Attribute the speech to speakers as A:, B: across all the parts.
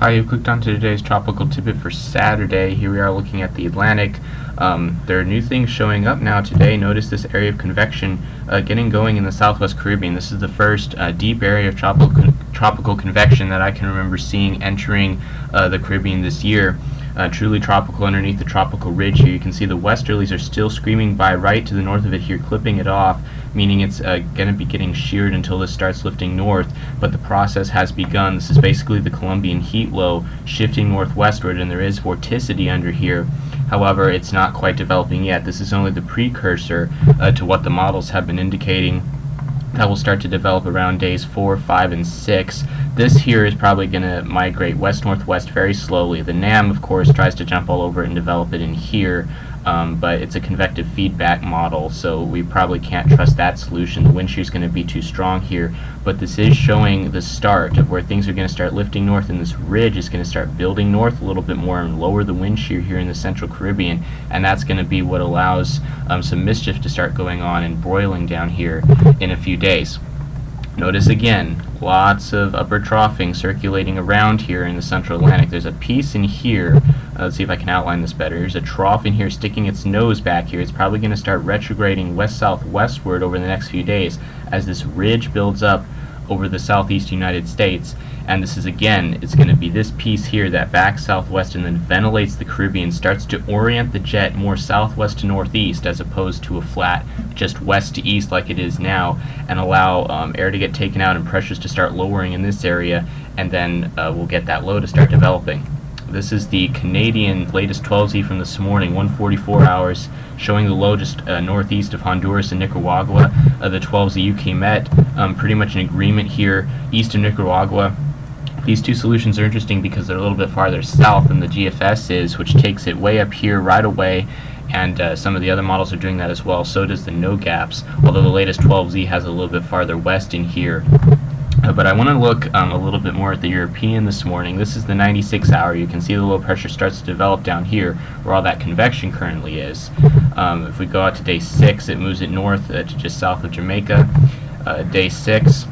A: Hi, you've clicked onto today's tropical tidbit for Saturday. Here we are looking at the Atlantic. There are new things showing up now today. Notice this area of convection getting going in the southwest Caribbean. This is the first deep area of tropical convection that I can remember seeing entering the Caribbean this year. Truly tropical underneath the tropical ridge here. You can see the westerlies are still screaming by right to the north of it here, clipping it off, meaning it's going to be getting sheared until this starts lifting north, but the process has begun. This is basically the Colombian heat low shifting northwestward, and there is vorticity under here. However, it's not quite developing yet. This is only the precursor to what the models have been indicating. That will start to develop around days 4, 5, and 6. This here is probably going to migrate west-northwest very slowly. The NAM, of course, tries to jump all over it and develop it in here, but it's a convective feedback model, so we probably can't trust that solution. The wind shear is going to be too strong here, but this is showing the start of where things are going to start lifting north, and this ridge is going to start building north a little bit more and lower the wind shear here in the central Caribbean, and that's going to be what allows some mischief to start going on and broiling down here in a few days. Notice again, lots of upper troughing circulating around here in the central Atlantic. There's a piece in here, let's see if I can outline this better. There's a trough in here sticking its nose back here. It's probably going to start retrograding west-southwestward over the next few days as this ridge builds up over the southeast United States. And this is, again, it's going to be this piece here that backs southwest and then ventilates the Caribbean, starts to orient the jet more southwest to northeast as opposed to a flat just west to east like it is now, and allow air to get taken out and pressures to start lowering in this area, and then we'll get that low to start developing. This is the Canadian latest 12Z from this morning, 1:44 hours, showing the low just northeast of Honduras and Nicaragua. The 12Z UK Met, pretty much in agreement here, east of Nicaragua. These two solutions are interesting because they're a little bit farther south than the GFS is, which takes it way up here right away, and some of the other models are doing that as well. So does the no gaps, although the latest 12Z has a little bit farther west in here. But I want to look a little bit more at the European this morning. This is the 96 hour. You can see the low pressure starts to develop down here where all that convection currently is. If we go out to day 6, it moves it north to just south of Jamaica. Day 6,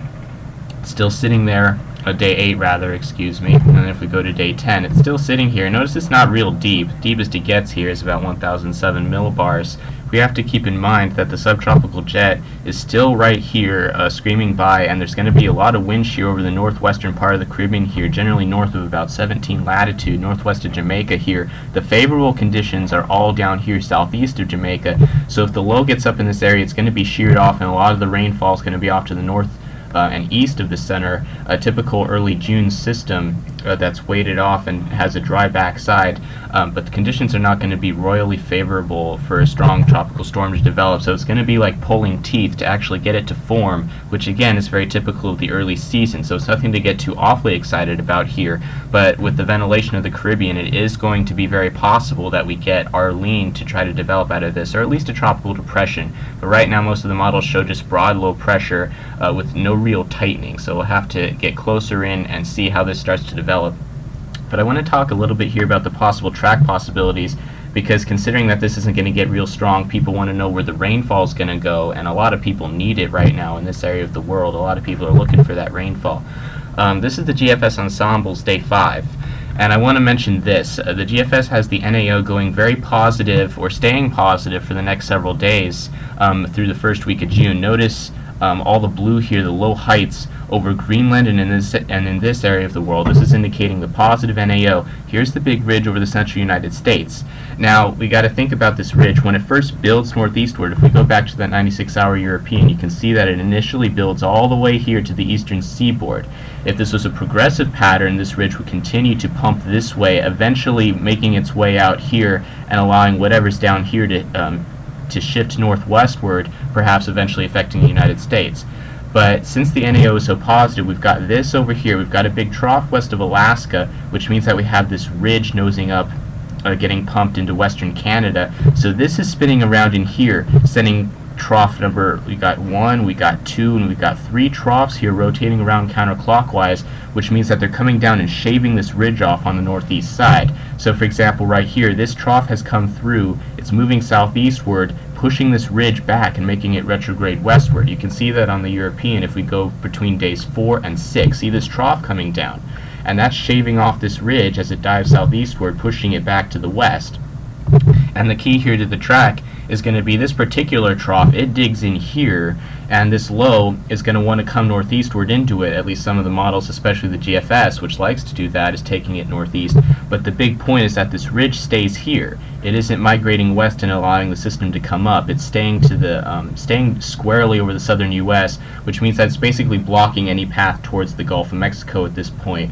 A: it's still sitting there. Day 8 rather, excuse me. And then if we go to day 10, it's still sitting here. Notice it's not real deep. Deepest it gets here is about 1007 millibars. We have to keep in mind that the subtropical jet is still right here screaming by, and there's going to be a lot of wind shear over the northwestern part of the Caribbean here, generally north of about 17 latitude, northwest of Jamaica here. The favorable conditions are all down here southeast of Jamaica, so if the low gets up in this area, it's going to be sheared off, and a lot of the rainfall is going to be off to the north and east of the center, a typical early June system that's weighted off and has a dry backside, but the conditions are not going to be royally favorable for a strong tropical storm to develop, so it's going to be like pulling teeth to actually get it to form, which again is very typical of the early season, so it's nothing to get too awfully excited about here. But with the ventilation of the Caribbean, it is going to be very possible that we get Arlene to try to develop out of this, or at least a tropical depression. But right now most of the models show just broad low pressure with no real tightening, so we'll have to get closer in and see how this starts to develop. But I want to talk a little bit here about the possible track possibilities, because considering that this isn't going to get real strong, people want to know where the rainfall is going to go, and a lot of people need it right now in this area of the world. A lot of people are looking for that rainfall. This is the GFS Ensembles Day 5. And I want to mention this. The GFS has the NAO going very positive, or staying positive, for the next several days through the first week of June. Notice all the blue here, the low heights over Greenland and in this area of the world. This is indicating the positive NAO. Here's the big ridge over the central United States. Now, we got to think about this ridge. When it first builds northeastward, if we go back to that 96-hour European, you can see that it initially builds all the way here to the eastern seaboard. If this was a progressive pattern, this ridge would continue to pump this way, eventually making its way out here and allowing whatever's down here to shift northwestward, perhaps eventually affecting the United States. But since the NAO is so positive, we've got this over here. We've got a big trough west of Alaska, which means that we have this ridge nosing up, getting pumped into western Canada. So this is spinning around in here, sending trough number, we got 1, we got 2, and we got 3 troughs here rotating around counterclockwise, which means that they're coming down and shaving this ridge off on the northeast side. So for example, right here, this trough has come through, it's moving southeastward, pushing this ridge back and making it retrograde westward. You can see that on the European if we go between days 4 and 6. See this trough coming down. and that's shaving off this ridge as it dives southeastward, pushing it back to the west. And the key here to the track is going to be this particular trough. It digs in here, and this low is going to want to come northeastward into it. At least some of the models, especially the GFS, which likes to do that, is taking it northeast. But the big point is that this ridge stays here. It isn't migrating west and allowing the system to come up. It's staying to the staying squarely over the southern U.S., which means that it's basically blocking any path towards the Gulf of Mexico at this point.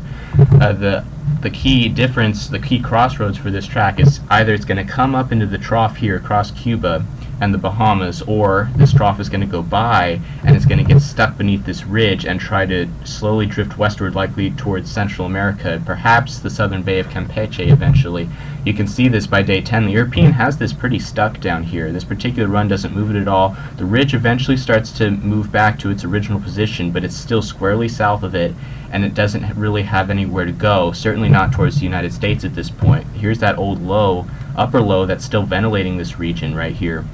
A: The key difference, the key crossroads for this track is either it's going to come up into the trough here across Cuba and the Bahamas, or this trough is going to go by and it's going to get stuck beneath this ridge and try to slowly drift westward, likely towards Central America, perhaps the southern Bay of Campeche eventually. You can see this by day 10. The European has this pretty stuck down here. This particular run doesn't move it at all. The ridge eventually starts to move back to its original position, but it's still squarely south of it, and it doesn't really have anywhere to go, certainly not towards the United States at this point. Here's that old low, upper low, that's still ventilating this region right here.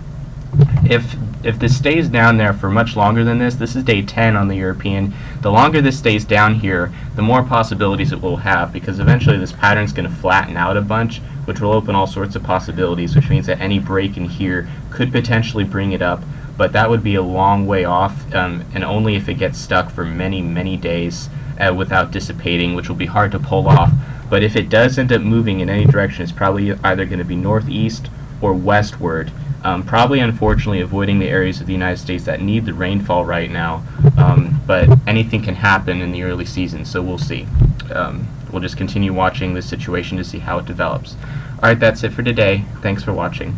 A: If this stays down there for much longer than this is day 10 on the European, the longer this stays down here, the more possibilities it will have, because eventually this pattern is going to flatten out a bunch, which will open all sorts of possibilities, which means that any break in here could potentially bring it up, but that would be a long way off, and only if it gets stuck for many, many days without dissipating, which will be hard to pull off. But if it does end up moving in any direction, it's probably either going to be northeast or westward. Probably, unfortunately, avoiding the areas of the United States that need the rainfall right now, but anything can happen in the early season, so we'll see. We'll just continue watching this situation to see how it develops. Alright, that's it for today. Thanks for watching.